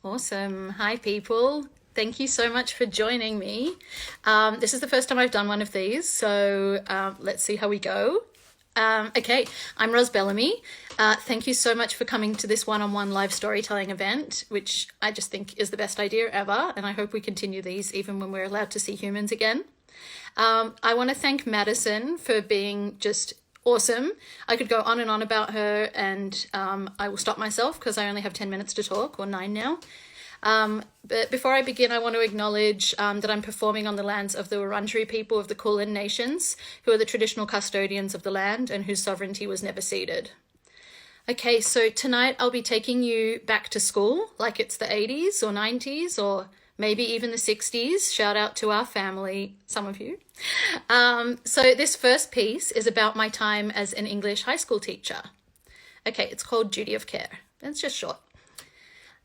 Awesome. Hi, people. Thank you so much for joining me. This is the first time I've done one of these, so let's see how we go. Okay, I'm Ros Bellamy. Thank you so much for coming to this one-on-one live storytelling event, which I just think is the best idea ever, and I hope we continue these even when we're allowed to see humans again. I want to thank Madison for being just awesome. I could go on and on about her, and I will stop myself because I only have 10 minutes to talk, or 9 now. But before I begin, I want to acknowledge that I'm performing on the lands of the Wurundjeri people of the Kulin Nations, who are the traditional custodians of the land and whose sovereignty was never ceded. Okay, so tonight I'll be taking you back to school, like it's the 80s or 90s or maybe even the 60s. Shout out to our family, some of you. So this first piece is about my time as an English high school teacher. Okay, it's called Duty of Care. It's just short.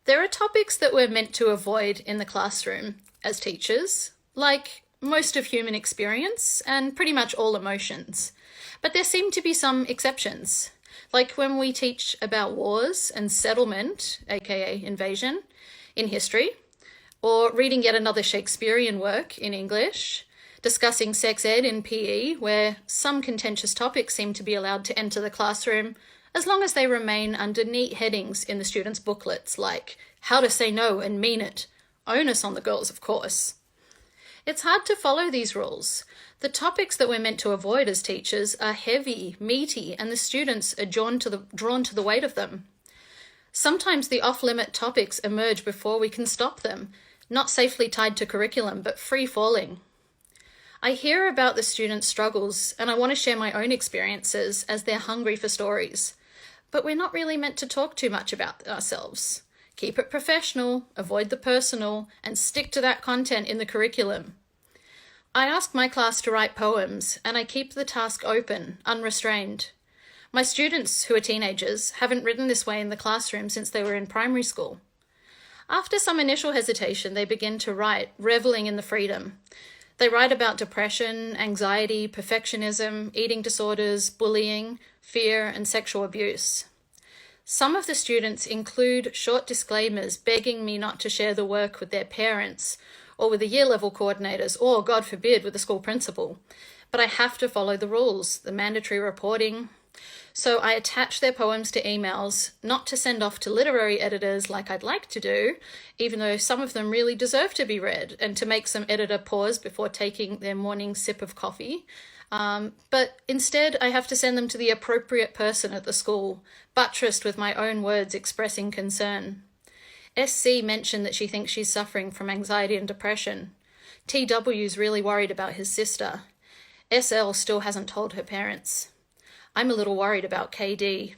There are topics that we're meant to avoid in the classroom as teachers, like most of human experience and pretty much all emotions. But there seem to be some exceptions, like when we teach about wars and settlement, aka invasion, in history, or reading yet another Shakespearean work in English, discussing sex ed in PE, where some contentious topics seem to be allowed to enter the classroom as long as they remain under neat headings in the students' booklets, like how to say no and mean it. Onus on the girls, of course. It's hard to follow these rules. The topics that we're meant to avoid as teachers are heavy, meaty, and the students are drawn to the weight of them. Sometimes the off-limit topics emerge before we can stop them, not safely tied to curriculum, but free-falling. I hear about the students' struggles, and I want to share my own experiences as they're hungry for stories. But we're not really meant to talk too much about ourselves. Keep it professional, avoid the personal, and stick to that content in the curriculum. I ask my class to write poems, and I keep the task open, unrestrained. My students, who are teenagers, haven't written this way in the classroom since they were in primary school. After some initial hesitation, they begin to write, reveling in the freedom. They write about depression, anxiety, perfectionism, eating disorders, bullying, fear, and sexual abuse. Some of the students include short disclaimers begging me not to share the work with their parents or with the year level coordinators or, God forbid, with the school principal. But I have to follow the rules, the mandatory reporting. So I attach their poems to emails, not to send off to literary editors like I'd like to do, even though some of them really deserve to be read, and to make some editor pause before taking their morning sip of coffee. But instead, I have to send them to the appropriate person at the school, buttressed with my own words expressing concern. SC mentioned that she thinks she's suffering from anxiety and depression. TW's really worried about his sister. SL still hasn't told her parents. I'm a little worried about KD.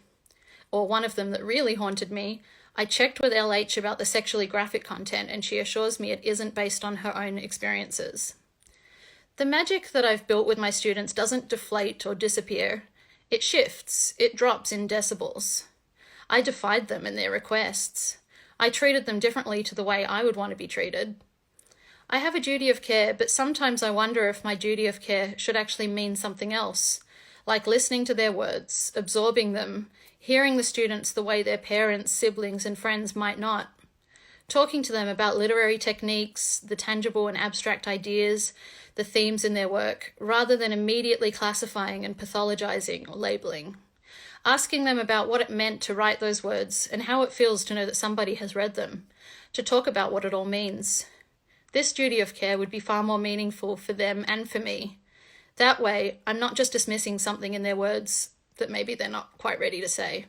Or one of them that really haunted me, I checked with LH about the sexually graphic content and she assures me it isn't based on her own experiences. The magic that I've built with my students doesn't deflate or disappear. It shifts, it drops in decibels. I defied them in their requests. I treated them differently to the way I would want to be treated. I have a duty of care, but sometimes I wonder if my duty of care should actually mean something else. Like listening to their words, absorbing them, hearing the students the way their parents, siblings, and friends might not. Talking to them about literary techniques, the tangible and abstract ideas, the themes in their work, rather than immediately classifying and pathologizing or labeling. Asking them about what it meant to write those words and how it feels to know that somebody has read them, to talk about what it all means. This duty of care would be far more meaningful for them and for me. That way, I'm not just dismissing something in their words that maybe they're not quite ready to say.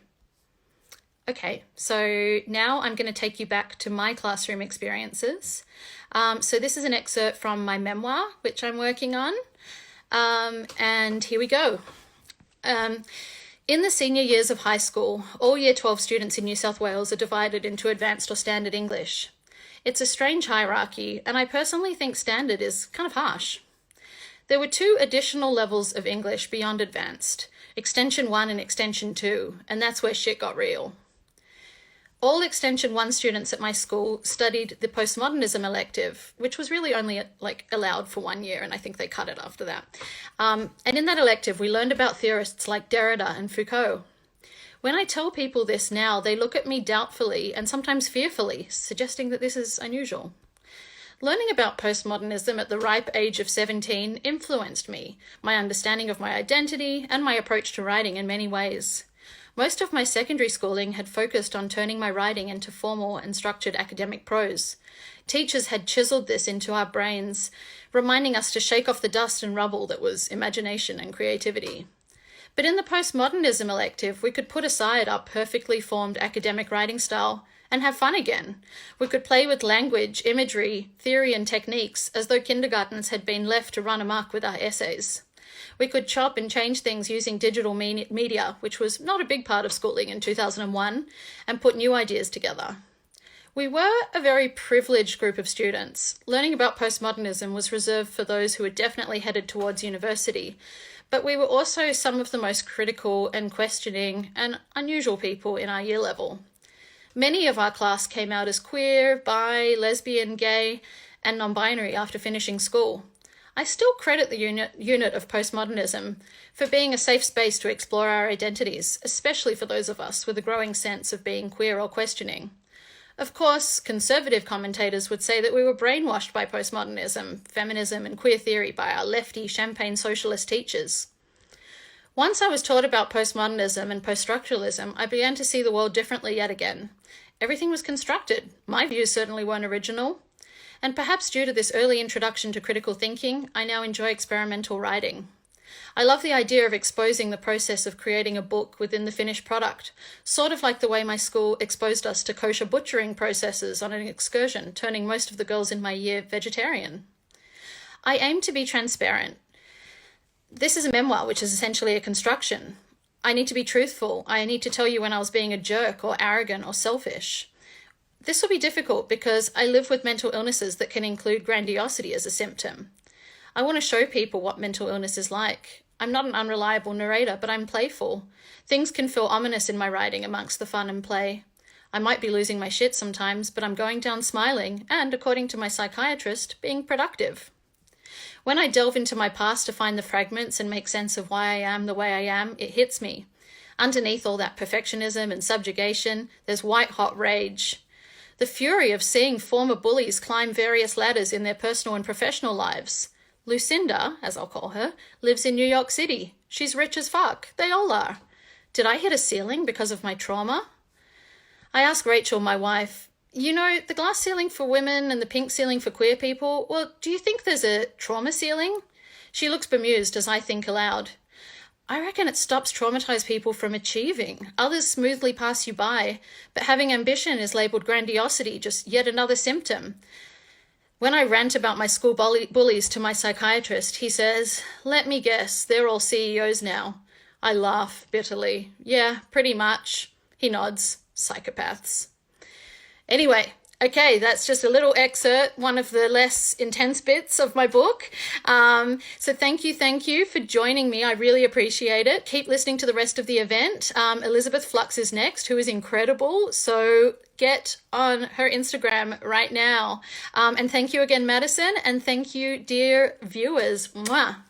Okay, so now I'm going to take you back to my classroom experiences. So this is an excerpt from my memoir, which I'm working on. And here we go. In the senior years of high school, all Year 12 students in New South Wales are divided into advanced or standard English. It's a strange hierarchy, and I personally think standard is kind of harsh. There were 2 additional levels of English beyond advanced, Extension 1 and Extension 2, and that's where shit got real. All Extension 1 students at my school studied the postmodernism elective, which was really only allowed for 1 year, and I think they cut it after that. And in that elective, we learned about theorists like Derrida and Foucault. When I tell people this now, they look at me doubtfully and sometimes fearfully, suggesting that this is unusual. Learning about postmodernism at the ripe age of 17 influenced me, my understanding of my identity, and my approach to writing in many ways. Most of my secondary schooling had focused on turning my writing into formal and structured academic prose. Teachers had chiseled this into our brains, reminding us to shake off the dust and rubble that was imagination and creativity. But in the postmodernism elective, we could put aside our perfectly formed academic writing style and have fun again. We could play with language, imagery, theory, and techniques as though kindergartens had been left to run amok with our essays. We could chop and change things using digital media, which was not a big part of schooling in 2001, and put new ideas together. We were a very privileged group of students. Learning about postmodernism was reserved for those who were definitely headed towards university, but we were also some of the most critical and questioning and unusual people in our year level. Many of our class came out as queer, bi, lesbian, gay, and non-binary after finishing school. I still credit the unit of postmodernism for being a safe space to explore our identities, especially for those of us with a growing sense of being queer or questioning. Of course, conservative commentators would say that we were brainwashed by postmodernism, feminism, and queer theory by our lefty, champagne socialist teachers. Once I was taught about postmodernism and poststructuralism, I began to see the world differently yet again. Everything was constructed. My views certainly weren't original. And perhaps due to this early introduction to critical thinking, I now enjoy experimental writing. I love the idea of exposing the process of creating a book within the finished product, sort of like the way my school exposed us to kosher butchering processes on an excursion, turning most of the girls in my year vegetarian. I aim to be transparent. This is a memoir, which is essentially a construction. I need to be truthful. I need to tell you when I was being a jerk or arrogant or selfish. This will be difficult because I live with mental illnesses that can include grandiosity as a symptom. I want to show people what mental illness is like. I'm not an unreliable narrator, but I'm playful. Things can feel ominous in my writing amongst the fun and play. I might be losing my shit sometimes, but I'm going down smiling and, according to my psychiatrist, being productive. When I delve into my past to find the fragments and make sense of why I am the way I am, it hits me. Underneath all that perfectionism and subjugation, there's white-hot rage. The fury of seeing former bullies climb various ladders in their personal and professional lives. Lucinda, as I'll call her, lives in New York City. She's rich as fuck. They all are. Did I hit a ceiling because of my trauma? I asked Rachel, my wife, the glass ceiling for women and the pink ceiling for queer people, well, do you think there's a trauma ceiling? She looks bemused as I think aloud. I reckon it stops traumatized people from achieving. Others smoothly pass you by, but having ambition is labeled grandiosity, just yet another symptom. When I rant about my school bullies to my psychiatrist, he says, "Let me guess, they're all CEOs now." I laugh bitterly. "Yeah, pretty much." He nods. Psychopaths. Anyway, okay, that's just a little excerpt, one of the less intense bits of my book. So thank you for joining me. I really appreciate it. Keep listening to the rest of the event. Elizabeth Flux is next, who is incredible. So get on her Instagram right now. And thank you again, Madison. And thank you, dear viewers. Mwah.